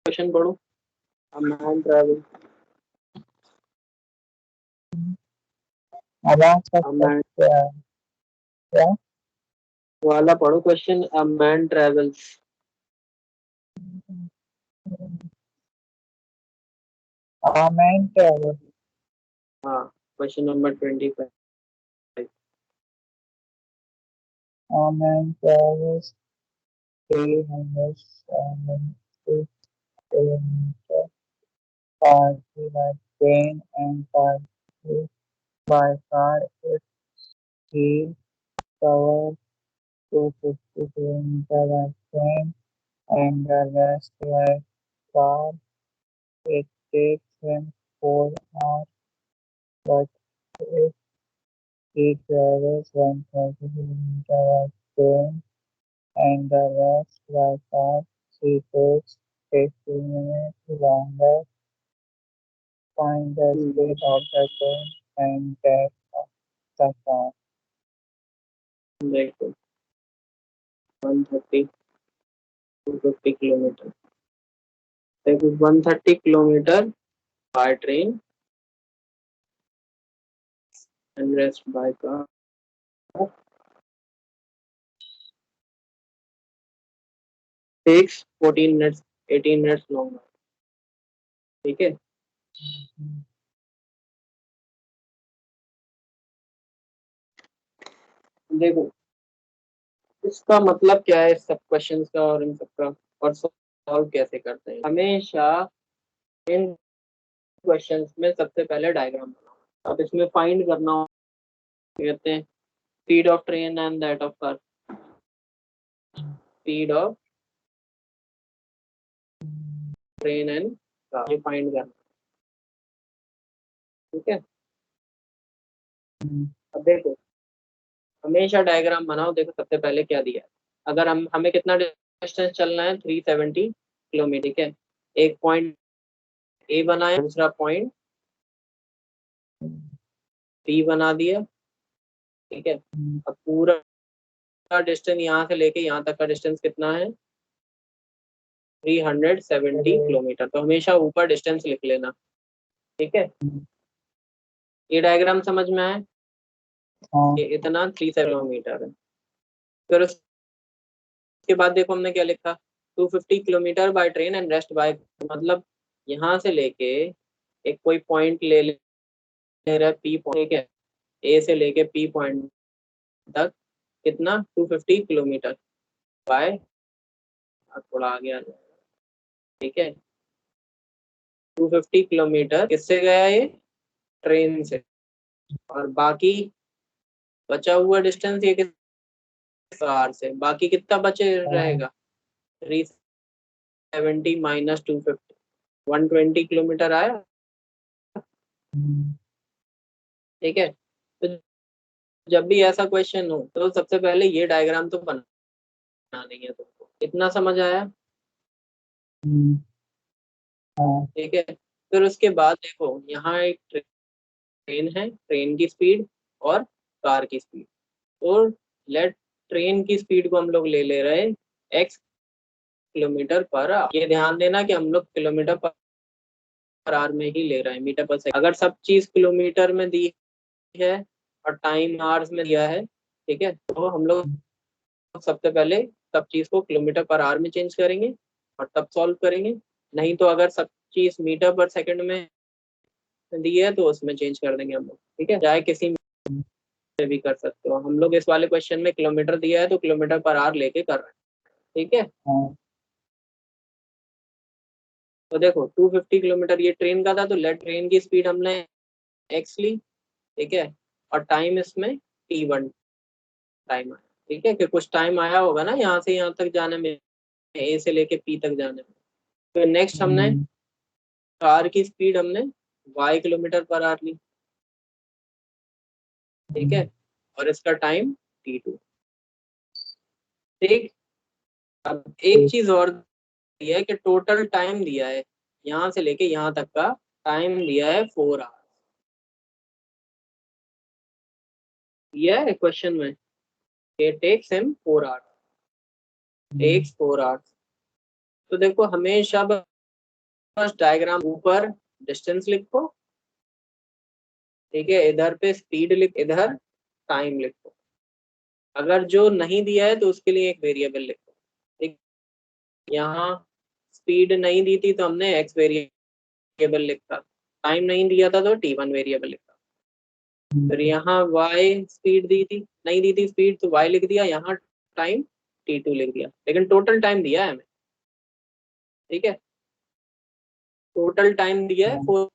Question पढ़ो। A man travel. आवाज का A man क्या है? क्या? वाला पढ़ो question. A man travels. Man travel. हाँ, question number 25। Man travels 376 kilometers partly by train and partly by car. If he covers 250 kilometers by train and the rest by car, it takes him 4 hours. But if he travels 130 kilometers by train and the rest by car, he takes 15 minutes longer. Find the speed of the train and that of the car. देखो 130 250 kilometre. देखो 130 kilometre by train and rest by car. Takes 14 minutes 18 minutes longer. ठीक है। देखो इसका मतलब क्या है, सब क्वेश्चंस का और इन सब का, और सॉल्व कैसे करते हैं। हमेशा इन क्वेश्चंस में सबसे पहले डायग्राम बनाओ। अब इसमें फाइंड करना हो, कहते हैं speed of train and that of car. Speed of train and car, ये फाइंड करना। ठीक है। अब देखो हमेशा डायग्राम बनाओ। देखो सबसे पहले क्या दिया है। अगर हमें कितना डिस्टेंस चलना है, 370 किलोमीटर। ठीक है। एक पॉइंट ए बनाया, दूसरा पॉइंट बी बना दिया। ठीक है। अब पूरा डिस्टेंस यहाँ से लेके यहाँ तक का डिस्टेंस कितना है, 370 किलोमीटर। तो हमेशा ऊपर डिस्टेंस लिख लेना। ठीक है। ये डायग्राम समझ में आए, ये इतना 370 किलोमीटर है। फिर उसके बाद देखो हमने क्या लिखा, 250 kilometre by train and rest by, मतलब यहाँ से लेके एक कोई पॉइंट ले रहा है पी पॉइंट। ठीक है। ए से लेके पी पॉइंट तक कितना, 250 किलोमीटर बाय, थोड़ा आगे आ जाए। ठीक है। 250 किलोमीटर किससे गया ये, ट्रेन से। और बाकी बचा हुआ डिस्टेंस ये किस कार से, बाकी कितना बचे रहेगा, 370 माइनस 250, 120 किलोमीटर आया। ठीक है। तो जब भी ऐसा क्वेश्चन हो तो सबसे पहले ये डायग्राम तो बनाना नहीं है तुमको, इतना समझ आया। ठीक है। फिर उसके बाद देखो यहाँ एक ट्रेन है, ट्रेन की स्पीड और कार की स्पीड। तो लेट ट्रेन की स्पीड को हम लोग ले रहे हैं x किलोमीटर पर आवर। ये ध्यान देना कि हम लोग किलोमीटर पर आवर में ही ले रहे हैं, मीटर पर सेकंड। अगर सब चीज किलोमीटर में दी है और टाइम आवर्स में दिया है, ठीक है, तो हम लोग सबसे पहले सब चीज को किलोमीटर पर आवर में चेंज करेंगे और तब सॉल्व करेंगे। नहीं तो अगर सब चीज मीटर पर सेकंड में दी है तो उसमें चेंज कर देंगे हम लोग। ठीक है। चाहे किसी में भी कर सकते हो। हम लोग इस वाले क्वेश्चन में किलोमीटर दिया है तो किलोमीटर पर आवर लेके कर रहे हैं। ठीक है। तो देखो 250 किलोमीटर ये ट्रेन का था, तो लेट ट्रेन की स्पीड हमने एक्स ली। ठीक है। और टाइम इसमें T1 टाइम आया। ठीक है, कि कुछ टाइम आया होगा ना यहाँ से यहाँ तक जाने में, ए से लेके पी तक जाने में। फिर नेक्स्ट हमने कार की स्पीड हमने y किलोमीटर पर आवर ली। ठीक है। और इसका टाइम T2। ठीक। अब एक चीज और दिया है कि टोटल टाइम दिया है यहाँ से लेके यहाँ तक का टाइम दिया है 4 आवर। दिया है क्वेश्चन में, it takes him 4 hours, takes 4 hours। तो देखो हमेशा फर्स्ट डायग्राम ऊपर डिस्टेंस लिखो, ठीक है, इधर पे स्पीड लिख, इधर टाइम लिखो। अगर जो नहीं दिया है तो उसके लिए एक वेरिएबल लिखो, ठीक। यहाँ स्पीड नहीं दी थी तो हमने एक्स वेरिएबल लिखा, टाइम नहीं दिया था तो t1 वेरिएबल लिखा। फिर यहाँ y स्पीड दी थी, नहीं दी थी स्पीड तो y लिख दिया, यहाँ टाइम t2 लिख दिया, लेकिन टोटल टाइम दिया है हमें, ठीक है, टोटल टाइम दिया है 4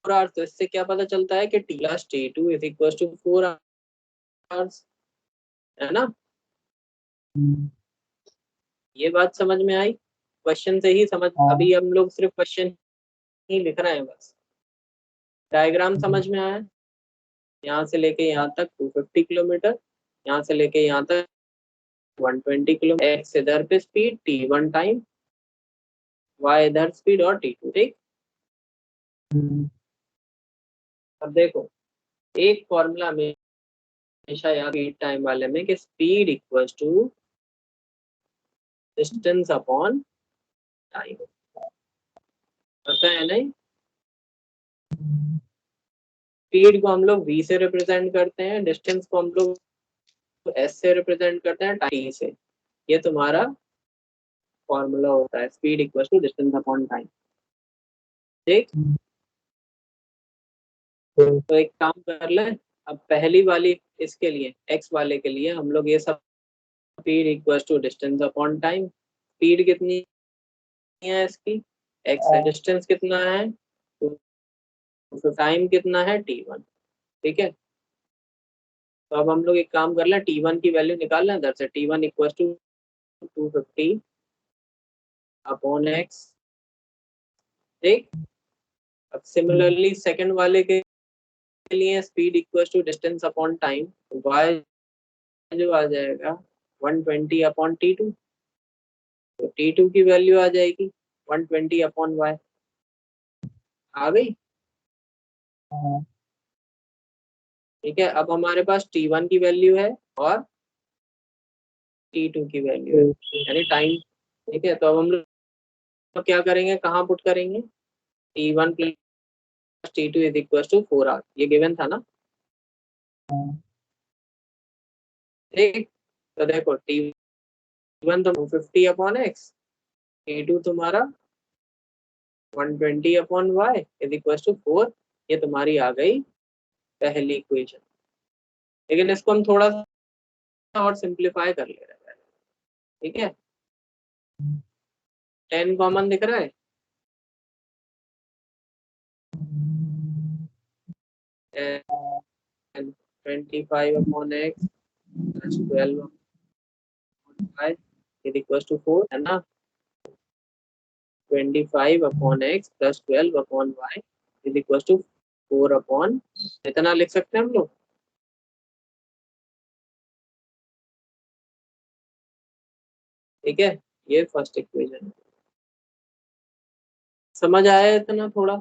आवर्स। तो इससे क्या पता चलता है कि t plus t2 is equal to 4 hours, है ना। ये बात समझ में आई, क्वेश्चन से ही समझ, अभी हम लोग सिर्फ क्वेश्चन ही लिख रहे हैं बस। डायग्राम समझ में आया, यहाँ से लेके यहाँ तक 250 किलोमीटर, यहाँ से लेके यहाँ तक 120 किलोमीटर, एक्स इधर पे स्पीड t1 टाइम, y इधर स्पीड और t2, ठीक। अब देखो एक फॉर्मूला में हमेशा याद स्पीड टाइम वाले में कि speed equals to distance upon time, पता है नहीं। स्पीड को हम लोग v से रिप्रेजेंट करते हैं, डिस्टेंस को हम लोग s से रिप्रेजेंट करते हैं, टाइम से। ये तुम्हारा फॉर्मूला होता है, speed equals to distance upon time, ठीक। तो एक काम कर ले, अब पहली वाली इसके लिए x वाले के लिए हम लोग ये सब, speed equals to distance upon time, speed कितनी है इसकी x है, डिस्टेंस कितना है तो टाइम कितना है t1, ठीक है। तो अब हम लोग एक काम कर लें, t1 की वैल्यू निकाल लें इधर से, t1 equals to 250 upon x, ठीक। अब सिमिलरली सेकंड वाले के लिए speed equals to distance upon time, y जो आ जाएगा 120 अपॉन t2, तो t2 की वैल्यू आ जाएगी 120 अपॉन y, आ गई, ठीक है। अब हमारे पास t1 की वैल्यू है और t2 की वैल्यू है, यानी टाइम, ठीक है। तो अब हम लोग क्या करेंगे, कहाँ पुट करेंगे, t1 plus t2 is equal to 4 hour, ये गिवन था ना, ठीक। तो देखो t1 तो 250 अपॉन x, t2 तुम्हारा 120 upon y is equal to 4, ये तुम्हारी आ गई पहली इक्वेशन। लेकिन इसको हम थोड़ा सा और सिंप्लीफाई कर ले रहे हैं, ठीक है। 10 कॉमन दिख रहा है, 25 upon x plus 12 upon y is equal to 4, है ना। 25 upon x plus 12 upon y is equal to 4 upon, इतना लिख सकते हैं हम लोग, ठीक है। ये फर्स्ट इक्वेशन, समझ आया इतना थोड़ा।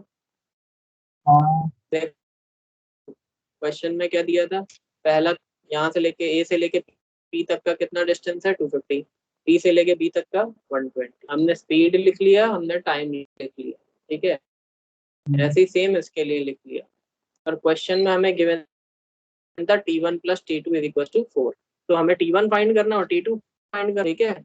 क्वेश्चन में क्या दिया था, पहला यहाँ से लेके ए से लेके पी तक का कितना डिस्टेंस है 250, पी से लेके बी तक का 120, हमने स्पीड लिख लिया, हमने टाइम लिख लिया, ठीक है। ऐसे ही सेम इसके लिए लिख लिया, और क्वेश्चन में हमें गिवन था t1 plus t2 is equal to 4, तो हमें t1 फाइंड करना और t2 फाइंड करना, ठीक है।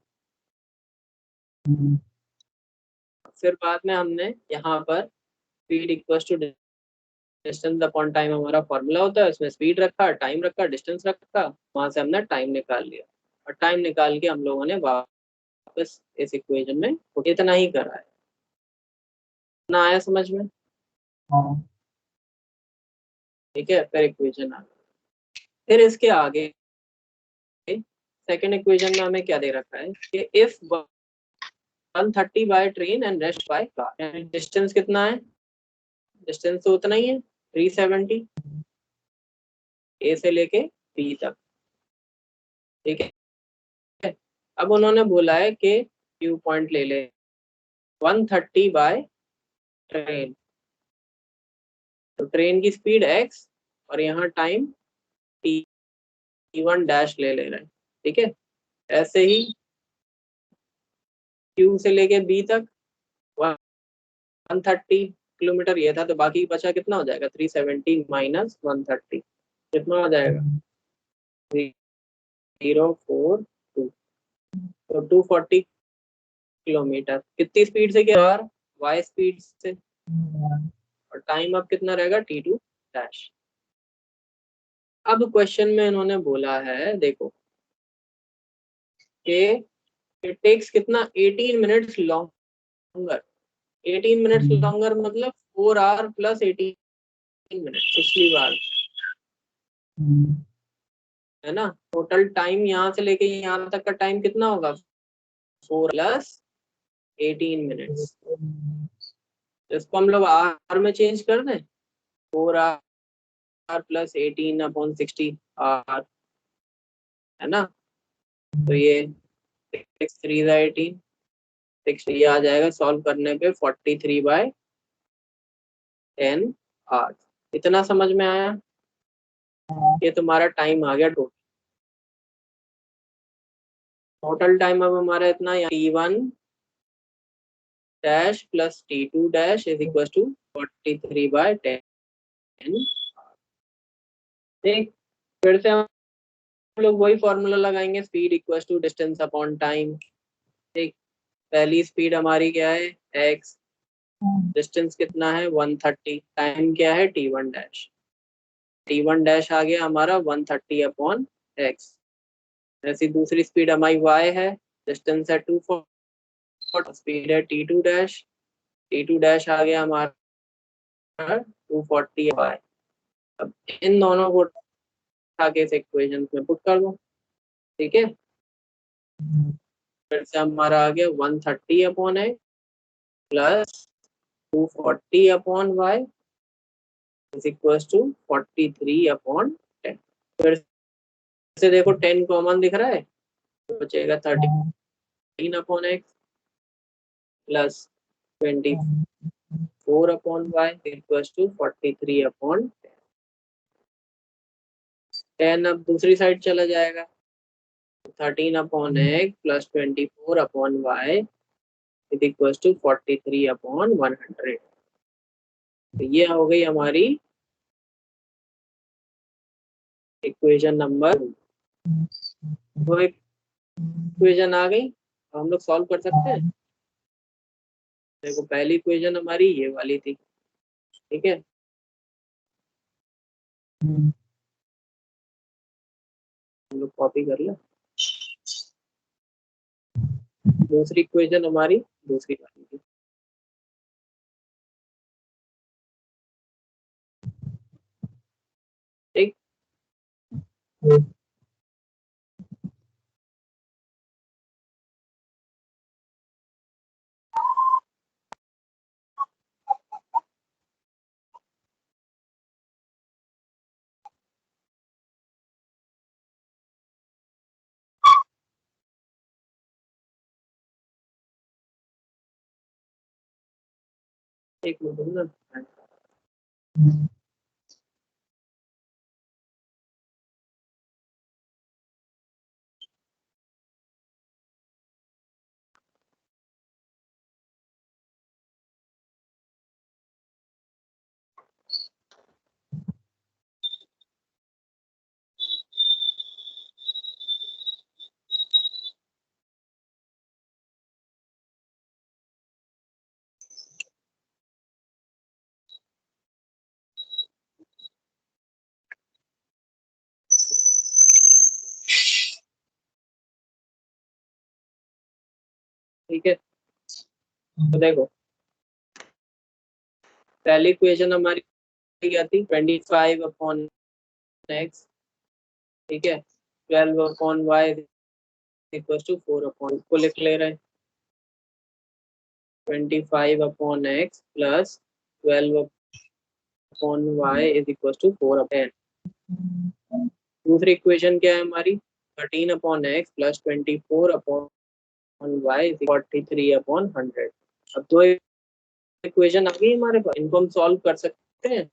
फिर बाद में हमने यहाँ पर speed equal to distance upon time हमारा फॉर्मूला होता है, उसमें स्पीड रखा, टाइम रखा, डिस्टेंस रखा, वहां से हमने टाइम निकाल लिया, और टाइम निकाल के हम लोगों ने वापस इस इक्वेशन में इतना ही करा है, ना आया समझ में, ठीक है। फिर इक्वेशन आ गई, फिर इसके आगे सेकेंड इक्वेशन में हमें क्या दे रखा है कि if 130 bye train and rest by car, distance कितना है, डिस्टेंस तो उतना ही है 370 ए से लेके बी तक, ठीक है। अब उन्होंने बोला है कि क्यू पॉइंट ले ले 130 बाय ट्रेन, तो ट्रेन की स्पीड x और यहाँ टाइम t1 डैश ले रहे हैं, ठीक है। ऐसे ही क्यू से लेके बी तक 130 किलोमीटर ये था, तो बाकी बचा कितना हो जाएगा 370 माइनस 130 कितना हो जाएगा 042। तो 240 किलोमीटर कितनी स्पीड से गया यार, वाई स्पीड से, और टाइम अब कितना रहेगा T2 डैश। अब क्वेश्चन में इन्होंने बोला है देखो कि इट टेक्स कितना 18 मिनट्स लॉन्गर, 18 मिनट्स लॉन्गर मतलब 4 आवर प्लस 18 मिनट पिछली बार, है ना। टोटल टाइम यहाँ से लेके यहाँ तक का टाइम कितना होगा 4 प्लस 18 मिनट्स। इसको हम लोग आर में चेंज कर दें, 4 आर प्लस 18 अपॉन 60 आर, है ना। तो ये 6 3 18 6 ये आ जाएगा सॉल्व करने पे 43/10 आर। इतना समझ में आया, ये तुम्हारा टाइम आ गया टोटल। टोटल टाइम अब हमारा इतना T1 dash plus T2 dash is equal to 43/10। ठीक, फिर से हम लोग वही फॉर्मूला लगाएंगे, speed equal to distance upon time. ठीक, पहली स्पीड हमारी क्या है x, डिस्टेंस कितना है 130, टाइम क्या है T1 डैश, T1 डैश आ गया हमारा 130 अपॉन x। ऐसी दूसरी स्पीड हमारी y है, डिस्टेंस है 240, स्पीड है T2 डैश, T2 डैश आ गया हमारा 240 y। अब इन दोनों को उठा के इस इक्वेशन में पुट कर दो, ठीक है। फिर से हमारा आ गया 130 upon x plus 240 upon y is equal to 43 upon 10। फिर से देखो 10 कॉमन दिख रहा है, तो बचेगा 13 upon x plus 24 upon y equal to 43 upon 10। अब दूसरी साइड चला जाएगा, 13 upon x plus 24 upon y is equal to 43 upon 100। तो ये हो गई हमारी इक्वेशन नंबर। तो इक्वेशन आ गई, तो हम लोग सॉल्व कर सकते हैं। देखो पहली इक्वेशन हमारी ये वाली थी, ठीक है। हम लोग कॉपी कर ले। दूसरी इक्वेशन हमारी दूसरी वाली थी, ठीक। एक मिनट ना, ठीक है। तो देखो पहली इक्वेशन हमारी क्या थी, 25 अपॉन x, ठीक है, 12 upon y equal to 4 upon, इसको लिख ले रहे हैं 25 upon x plus 12 upon y is equal to 4 upon. दूसरी इक्वेशन क्या है हमारी, 13 upon x plus 24 upon y is 43 upon 100। अब दो इक्वेशन आ गई हमारे पास, इनको हम सॉल्व कर सकते हैं।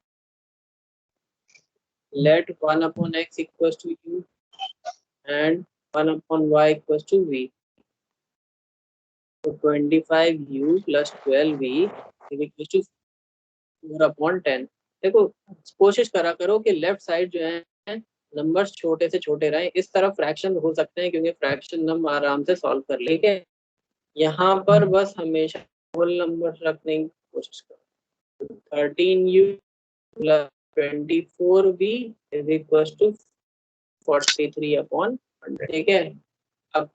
Let 1 upon x equal to u and 1 upon y equal to v। तो 25u plus 12v equal to 4/10। देखो कोशिश करा करो कि लेफ्ट साइड जो है नंबर्स छोटे से छोटे रहे, इस तरफ फ्रैक्शन हो सकते हैं क्योंकि फ्रैक्शन हम आराम से सॉल्व कर ले। ठीक है, यहाँ पर बस हमेशा होल नंबर रखने की कोशिश करो। 13u plus 24v is equal to 43/100। ठीक है, अब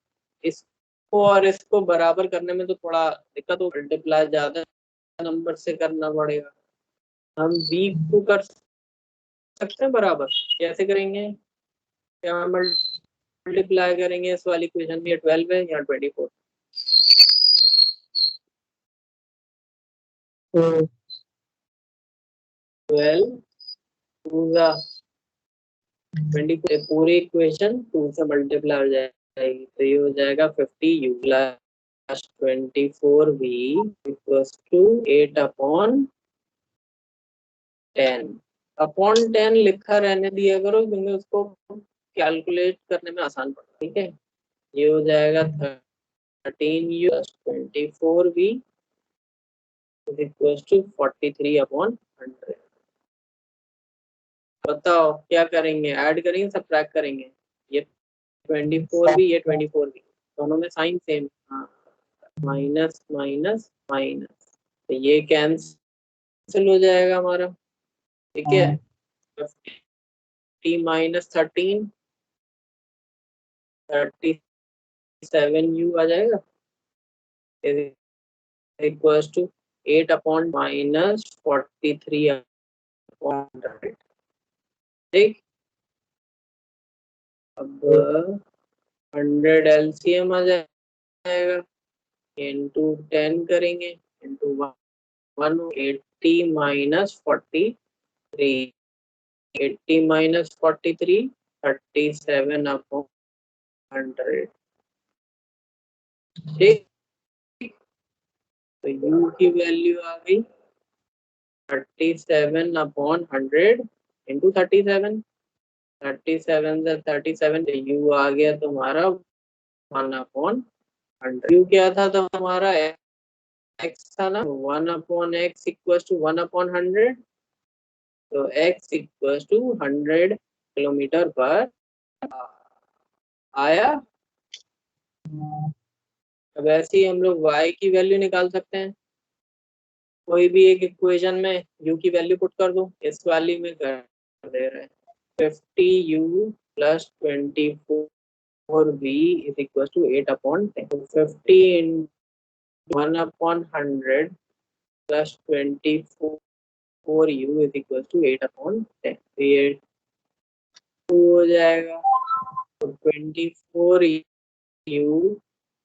इसको और इसको बराबर करने में तो थोड़ा दिक्कत हो, मल्टीप्लाई ज्यादा नंबर से करना पड़ेगा। हम v को कर सकते हैं बराबर, कैसे करेंगे? क्या मल्टीप्लाई करेंगे इस वाली इक्वेशन में? 12 है या 24? 12 2 24, पूरी इक्वेशन 2 से मल्टीप्लाई हो जाएगी, तो ये हो जाएगा 50u plus 24v equals to 8/10 लिखा रहने दिया करो क्योंकि उसको कैलकुलेट करने में आसान पड़ता है। ठीक है, ये हो जाएगा 13u plus 24v equals to 43/100। बताओ क्या करेंगे? ऐड करेंगे, सब्ट्रैक्ट करेंगे? ये 24 भी, ये 24 भी, दोनों में साइन सेम। हाँ, माइनस माइनस माइनस, तो ये कैंसिल हो जाएगा हमारा। ठीक है, 50 माइनस 13 37u आ जाएगा इक्वल्स टू 8/-43/100। ठीक, अब 100 LCM आ जाएगा, इंटू 10 करेंगे, इंटू 180 माइनस 43, 80 माइनस 43 37/100। ठीक, तो u की वैल्यू आ गई 37/100 इंटू 37, 37 से 37, u आ गया तुम्हारा 1/100। u क्या था तो हमारा x था ना, 1/x इक्वल टू 1/100, तो x इक्वल टू 100 किलोमीटर पर आया। अब ऐसे ही हम लोग y की वैल्यू निकाल सकते हैं, कोई भी एक इक्वेशन में u की वैल्यू पुट कर दो, इस वाली में कर दे रहे हैं 50u plus 24v is equal to 8/10। 50 1/100 plus 24u is equal to 8/10, तो ये 2 हो जाएगा, तो 24u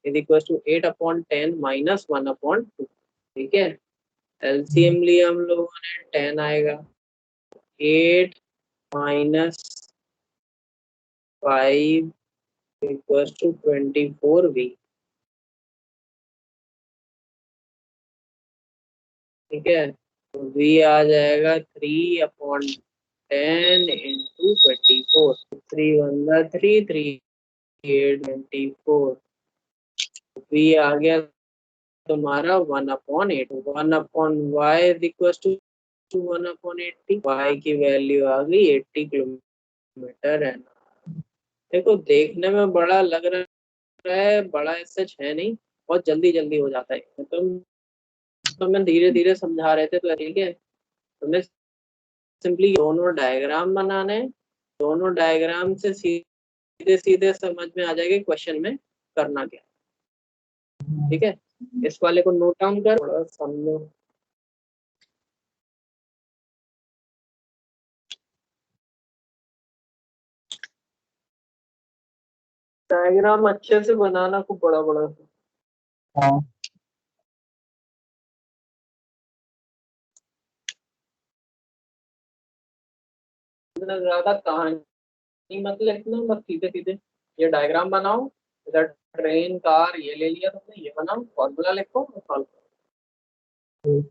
is equal to 8/10 minus 1/2। ठीक है, एलसीएम लिया हम लोगों ने, 10 आएगा, 8 माइनस 5 इक्वल टू 24v। ठीक है, तो v आ जाएगा 3/10 इंटू 24, 3 1 3 3 8 24, v आ गया तुम्हारा 1/8, 1/y is equal to 1/80, y की वैल्यू आ गई 80 किलोमीटर है। देखो देखने में बड़ा लग रहा है, बड़ा सच है नहीं, बहुत जल्दी जल्दी हो जाता है। तो मैं धीरे धीरे समझा रहे थे, तो ठीक है, तुम्हें सिंपली दोनों डायग्राम बनाने हैं, दोनों डायग्राम से सीधे सीधे समझ में आ जाएगा क्वेश्चन में करना क्या। ठीक है, इस वाले को नोट डाउन कर, थोड़ा समझो। डायग्राम अच्छे से बनाना, खूब बड़ा बड़ा। हाँ, इतना ज्यादा कहानी मत लिखना, बस सीधे सीधे ये डायग्राम बनाओ। इधर ट्रेन कार ये ले लिया तुमने, ये बनाओ, फॉर्मूला लिखो और सॉल्व करो।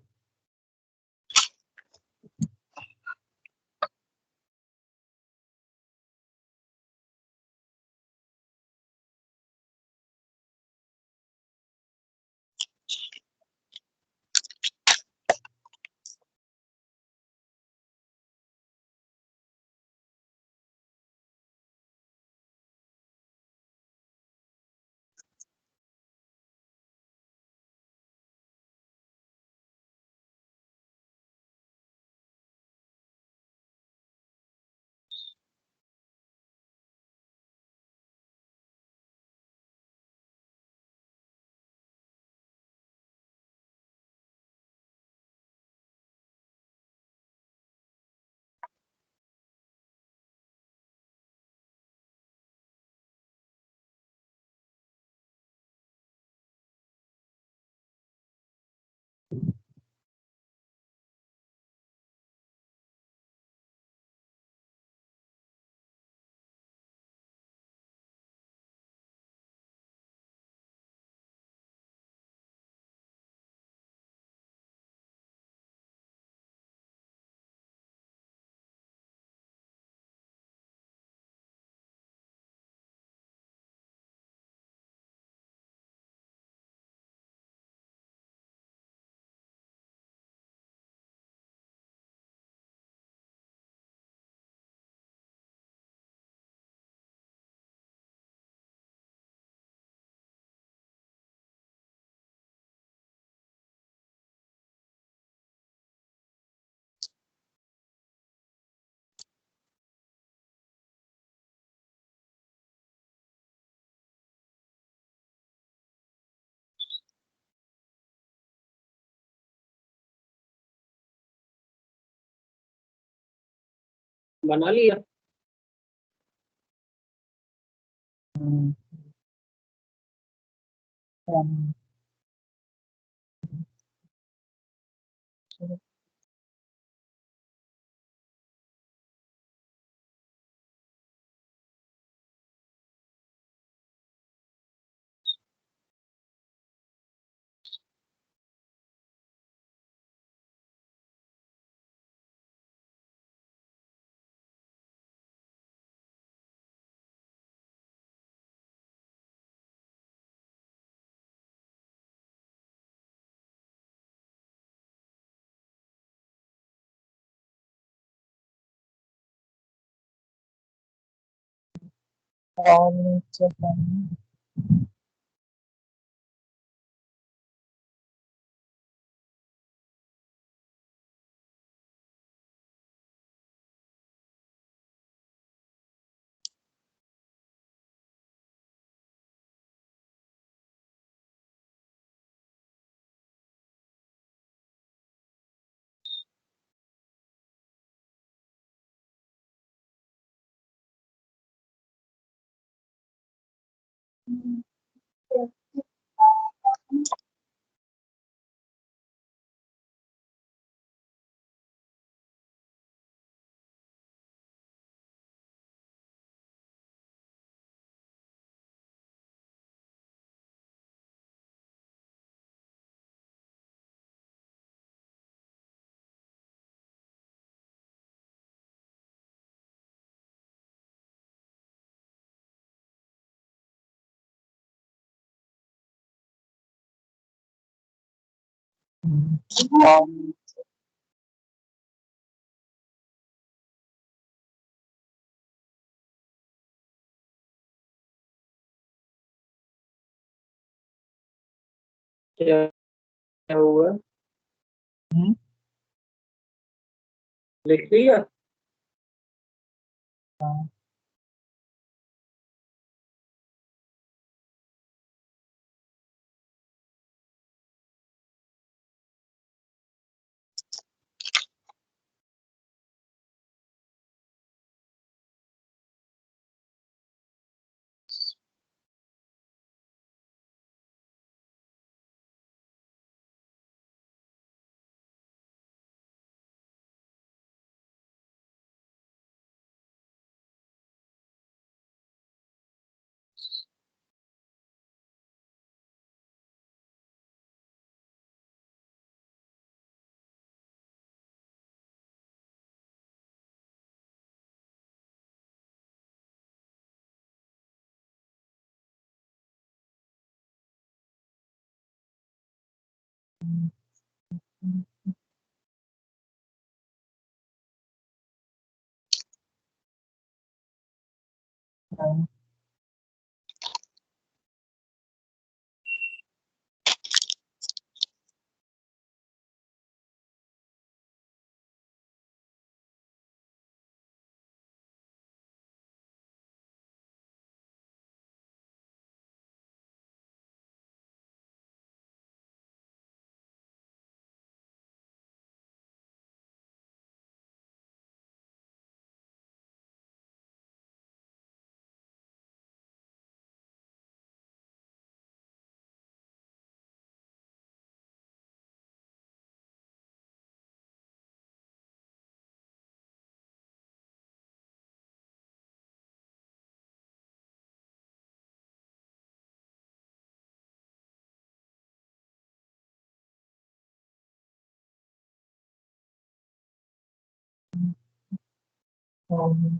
बना लिया। हम्म, um, और नीचे करना। और क्या क्या हुआ? हम्म, लिख लिया? हाँ, हाँ। हाँ,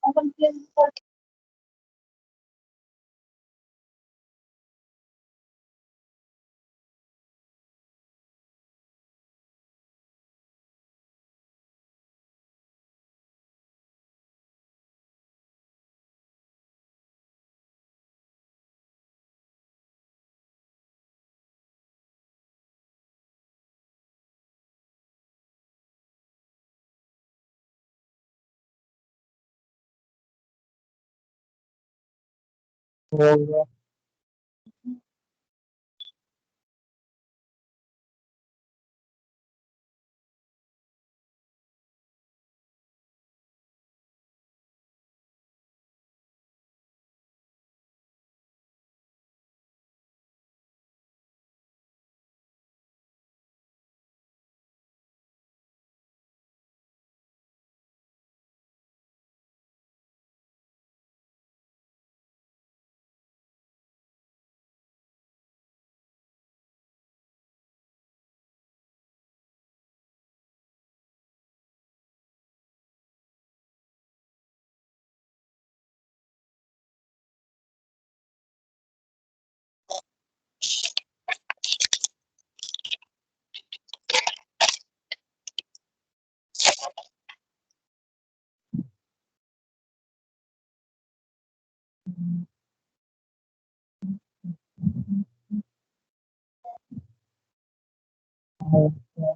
हो गया। हो गया।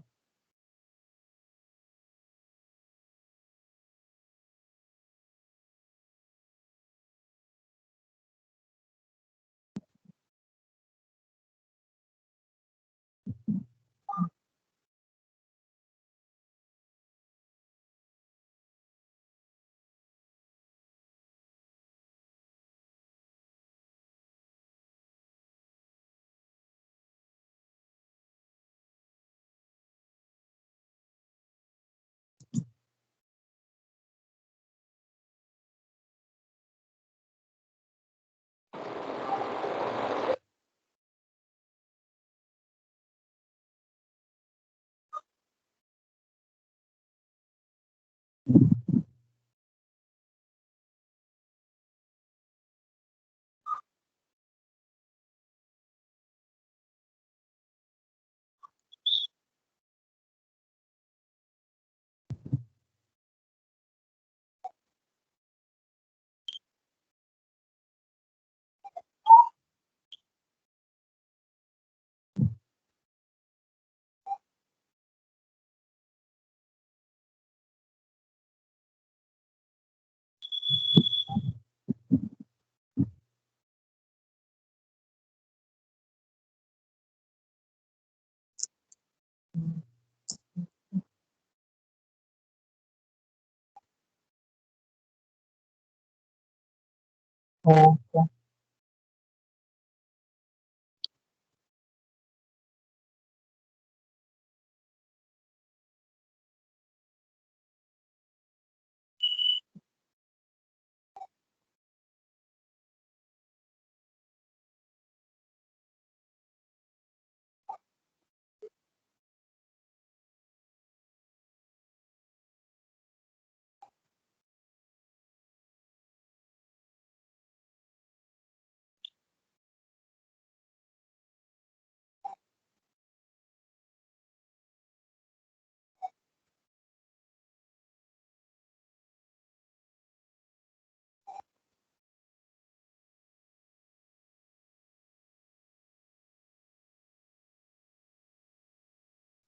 हो गया।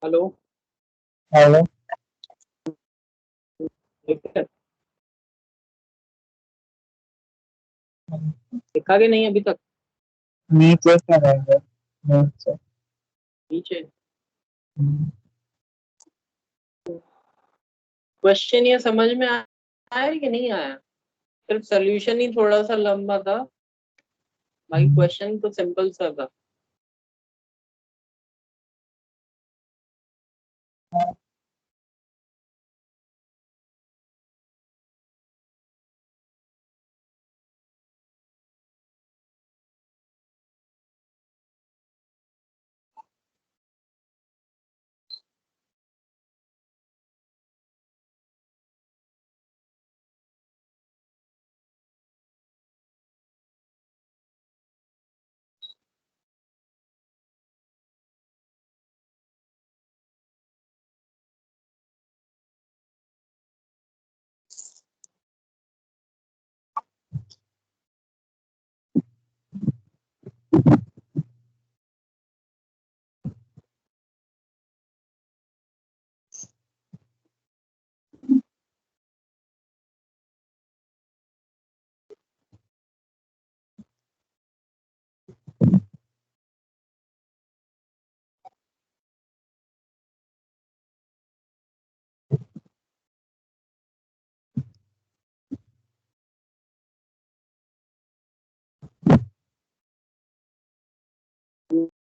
हेलो। हेलो। ठीक है। लिखा कि नहीं अभी तक? नीचे से रहेंगे, नीचे। नीचे। हम्म, क्वेश्चन ये समझ में आया कि नहीं आया? सिर्फ सोल्यूशन ही थोड़ा सा लंबा था, बाकी हम्म, क्वेश्चन तो सिंपल सा था।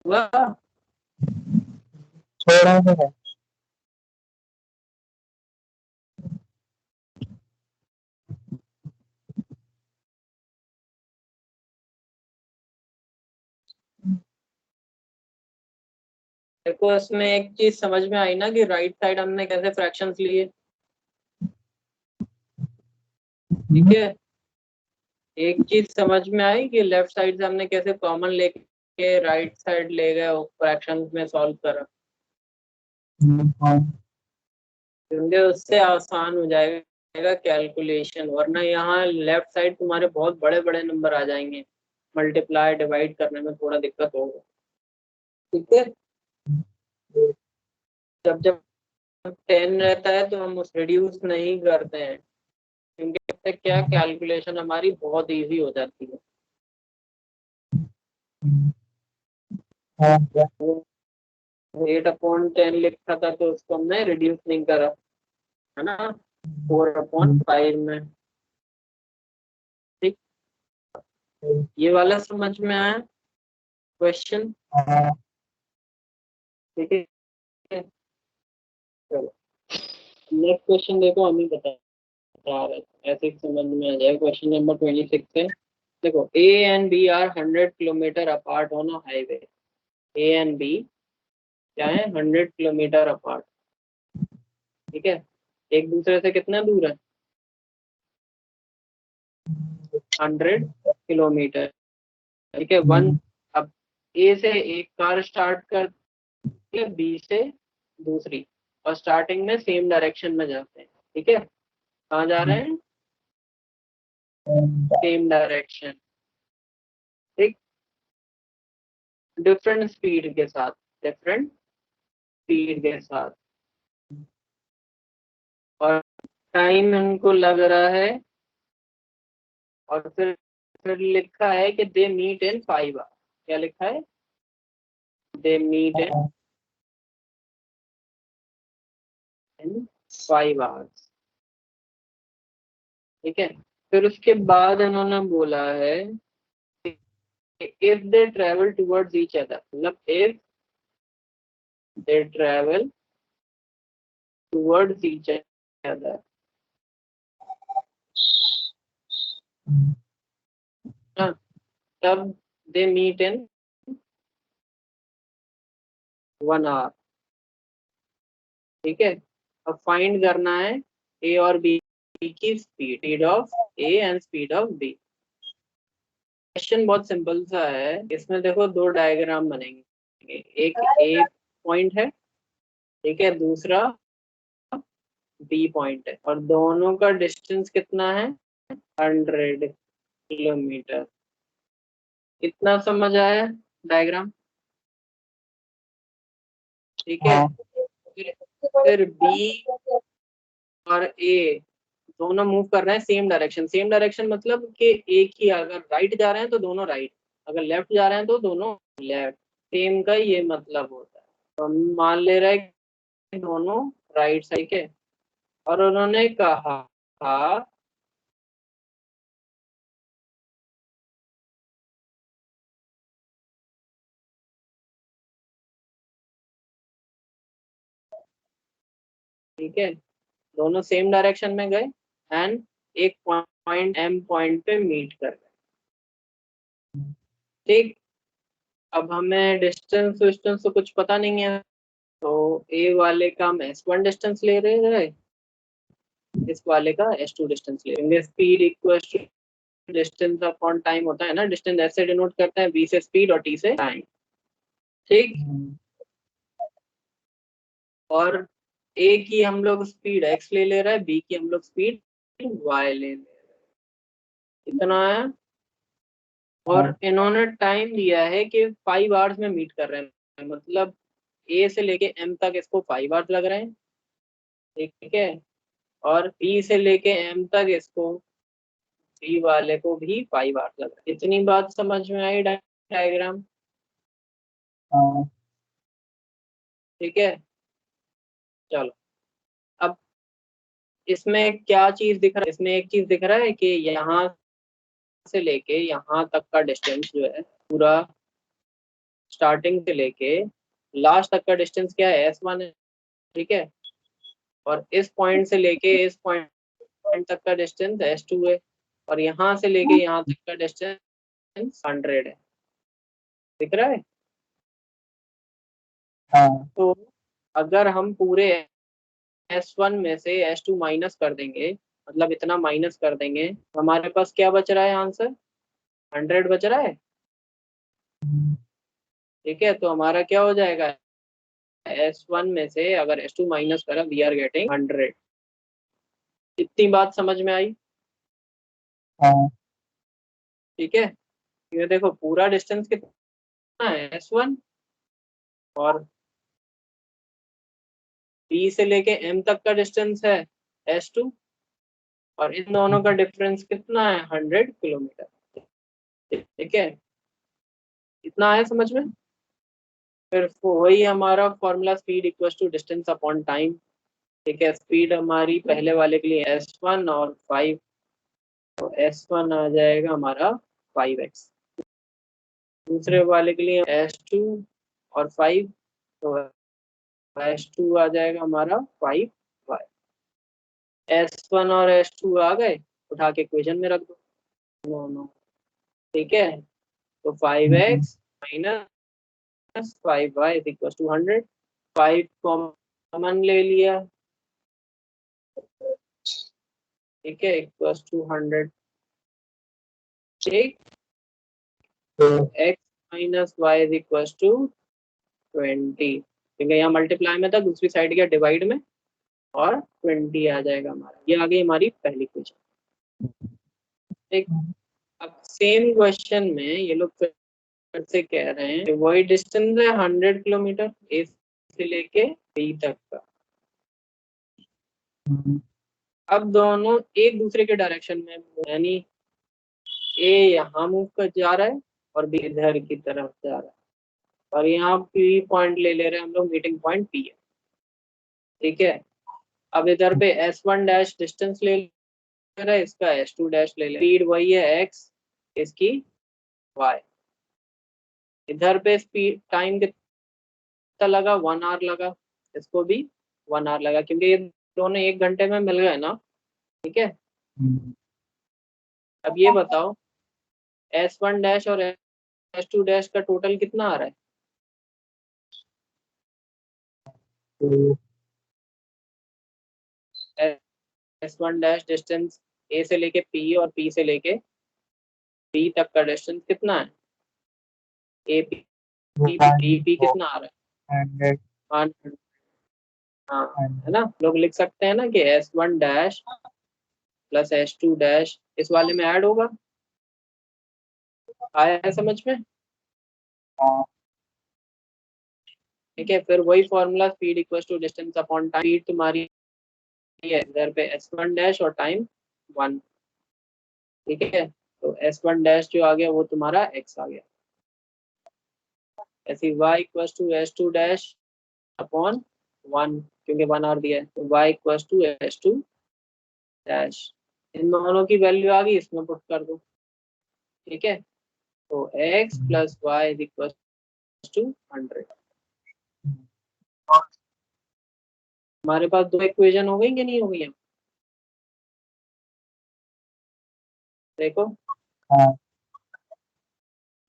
वाह, थोड़ा सा है। देखो इसमें एक चीज समझ में आई ना कि राइट साइड हमने कैसे फ्रैक्शंस लिए। ठीक है, एक चीज समझ में आई कि लेफ्ट साइड से हमने कैसे कॉमन लेके राइट साइड ले गए और फ्रैक्शंस में सॉल्व करा, हाँ, क्योंकि उससे आसान हो जाएगा कैलकुलेशन, वरना यहाँ लेफ्ट साइड तुम्हारे बहुत बड़े बड़े नंबर आ जाएंगे, मल्टीप्लाई डिवाइड करने में थोड़ा दिक्कत होगा। ठीक है, जब जब 10 रहता है तो हम उस रिड्यूस नहीं करते हैं, क्योंकि इससे क्या कैलकुलेशन हमारी बहुत इजी हो जाती है। हाँ, क्या? 8/10 लिखा था तो उसको हमने रिड्यूस नहीं करा, है ना, 4/5 में। ठीक, ये वाला समझ में आया क्वेश्चन? हाँ, ठीक है, चलो नेक्स्ट क्वेश्चन देखो, हम ही बता रहे थे, ऐसे ही समझ में आ जाए। क्वेश्चन नंबर 26 है, देखो A and B are 100 kilometre apart on a highway. A and B क्या है, 100 किलोमीटर अपार्ट। ठीक है, एक दूसरे से कितना दूर है, 100 किलोमीटर। ठीक है, वन, अब ए से एक कार स्टार्ट करती है, बी से दूसरी, और स्टार्टिंग में सेम डायरेक्शन में जाते हैं। ठीक है, कहाँ जा रहे हैं, सेम डायरेक्शन। ठीक, डिफरेंट स्पीड के साथ, डिफरेंट स्पीड के साथ, और टाइम इनको लग रहा है, और फिर लिखा है कि दे मीट इन 5 आवर। क्या लिखा है, दे मीट इन 5 आवर्स। ठीक है, फिर उसके बाद इन्होंने बोला है if they travel towards each other, मतलब if they travel towards each other, हाँ, तब they meet in 1 hour। ठीक है, अब फाइंड करना है ए और बी की speed, speed of A and speed of B. Question बहुत सिंपल सा है, इसमें देखो दो डायग्राम बनेंगे, एक ए पॉइंट है, ठीक है, दूसरा बी पॉइंट है, और दोनों का डिस्टेंस कितना है, 100 किलोमीटर। इतना समझ आया डायग्राम? ठीक है, हाँ, फिर बी और ए दोनों मूव कर रहे हैं सेम डायरेक्शन। सेम डायरेक्शन मतलब कि एक ही, अगर राइट जा रहे हैं तो दोनों राइट, अगर लेफ्ट जा रहे हैं तो दोनों लेफ्ट। सेम का ये मतलब होता है। तो हम मान ले रहे हैं कि दोनों राइट साइड के, और उन्होंने कहा ठीक है, दोनों सेम डायरेक्शन में गए एंड एक पॉइंट एम पॉइंट पे मीट कर गए। ठीक, अब हमें डिस्टेंस विस्टेंस तो कुछ पता नहीं है, तो ए वाले का हम s1 डिस्टेंस ले रहे हैं, इस वाले का s2 डिस्टेंस ले रहे हैं। Speed equal to distance upon time होता है ना, डिस्टेंस ऐसे डिनोट करते हैं, v से स्पीड और t से टाइम। ठीक, और a की हम लोग स्पीड x ले रहे हैं, b की हम लोग स्पीड y ले रहे हैं, इतना है। और इन्होंने टाइम दिया है कि 5 आवर्स में मीट कर रहे हैं, मतलब ए से लेके एम तक इसको 5 आवर्स लग रहे हैं, ठीक है, और बी से लेके एम तक इसको, बी वाले को भी 5 आवर्स लग रहे हैं। इतनी बात समझ में आई डायग्राम? ठीक है, चलो अब इसमें क्या चीज दिख रहा है, इसमें एक चीज दिख रहा है कि यहाँ से लेके यहाँ तक का डिस्टेंस जो है पूरा, स्टार्टिंग से लेके लास्ट तक का डिस्टेंस क्या है, s1 है, ठीक है, और इस पॉइंट से लेके इस पॉइंट तक का डिस्टेंस s2 है, और यहाँ से लेके यहाँ तक का डिस्टेंस 100 है, दिख रहा है? तो अगर हम पूरे s1 में से s2 माइनस कर देंगे, मतलब इतना माइनस कर देंगे, तो हमारे पास क्या बच रहा है आंसर, 100 बच रहा है। ठीक है, तो हमारा क्या हो जाएगा, s1 में से अगर s2 माइनस करा, वी आर गेटिंग 100। इतनी बात समझ में आई? ठीक है, ये देखो पूरा डिस्टेंस कितना है, s1, और b से लेके m तक का डिस्टेंस है s2, और इन दोनों का डिफरेंस कितना है, 100 किलोमीटर। ठीक है, इतना आया समझ में? फिर वही हमारा formula, speed equal to distance upon time. ठीक है, स्पीड हमारी पहले वाले के लिए s1 और 5, तो s1 आ जाएगा हमारा 5x, दूसरे वाले के लिए s2 और 5, तो s2 आ जाएगा हमारा 5y। s1 और s2 आ गए, उठा के इक्वेशन में रख दो, दोनों। ठीक है, तो 5x minus 5y is equal to 100। 5 common ले लिया, ठीक है, इक्वल टू 100। ठीक, x minus y is equal to 20, ठीक है, यहाँ मल्टीप्लाई में था, दूसरी साइड गया डिवाइड में, और 20 आ जाएगा हमारा। ये आ गई हमारी पहली क्वेश्चन। ठीक, अब सेम क्वेश्चन में ये लोग फिर से कह रहे हैं वही डिस्टेंस है 100 किलोमीटर ए से लेके बी तक का। अब दोनों एक दूसरे के डायरेक्शन में, यानी ए यहाँ मूव कर जा रहा है और बी इधर की तरफ जा रहा है, और यहाँ पी पॉइंट ले ले रहे हैं हम लोग, मीटिंग पॉइंट पी है। ठीक है, अब इधर पे s1 डैश डिस्टेंस ले रहा है, इसका s2 डैश ले ले, स्पीड वही है x, इसकी y। इधर पे स्पीड टाइम कितना लगा, 1 आवर लगा, इसको भी 1 आवर लगा, क्योंकि ये दोनों 1 घंटे में मिल गए ना। ठीक है, अब ये बताओ s1 डैश और s2 डैश का टोटल कितना आ रहा है? s1 डैश डिस्टेंस a से लेके p और p से लेके b तक का डिस्टेंस कितना है, a p p कितना आ रहा है, 100। हाँ, है ना, लोग लिख सकते हैं ना कि s1 dash plus s2 dash इस वाले में ऐड होगा। आया है समझ में? ठीक है, फिर वही formula, speed equal to distance upon time. Speed तुम्हारी है इधर पे S1 डैश और टाइम 1, ठीक है। तो S1 डैश जो आ गया वो तुम्हारा x आ गया। ऐसे y equal to S2 dash upon 1, क्योंकि 1 आर दिया है, तो y equal to S2 dash, इन दोनों की वैल्यू आ गई, इसमें पुट कर दो, ठीक है। तो x plus y is equal to 100। हमारे पास दो इक्वेशन हो गई कि नहीं हो गई? देखो हाँ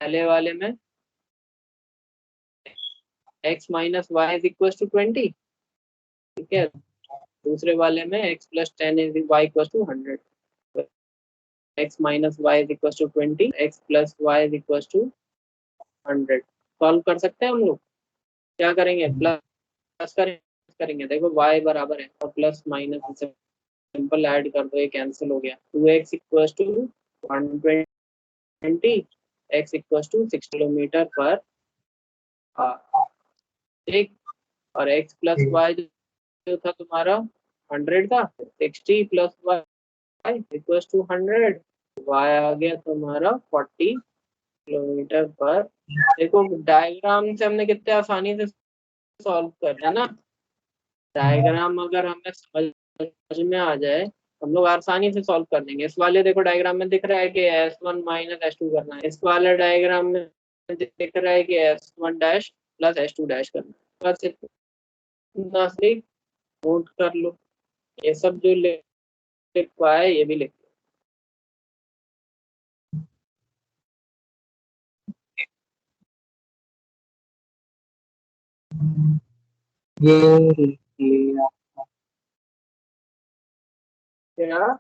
पहले वाले में x minus y is equal to 20, ठीक है। दूसरे वाले में x plus 10 is y equal to 100। x minus y is equal to 20, x plus y is equal to 100। Solve कर सकते हैं हम लोग। क्या करेंगे, प्लस करेंगे, देखो y बराबर है और प्लस माइनस सिंपल ऐड कर दो, ये कैंसिल हो गया। 2x equal to 120, x equal to 6 kilometre per hour, ठीक। और x प्लस ठीक वाई जो था तुम्हारा 100 था, 60 plus y equal to 100, y आ गया तुम्हारा 40 किलोमीटर पर। देखो डायग्राम से हमने कितने आसानी से सॉल्व कर लिया ना। डायग्राम अगर हमें समझ में आ जाए, हम लोग आसानी से सॉल्व कर देंगे। इस वाले देखो डायग्राम में दिख रहा है कि S1 माइनस S2 करना है, इस वाले डायग्राम में दिख रहा है कि S1 dash plus S2 dash करना है। बस इतना से नोट कर लो, ये सब जो लिख पाए ये भी लिख लो। ये लिया। क्या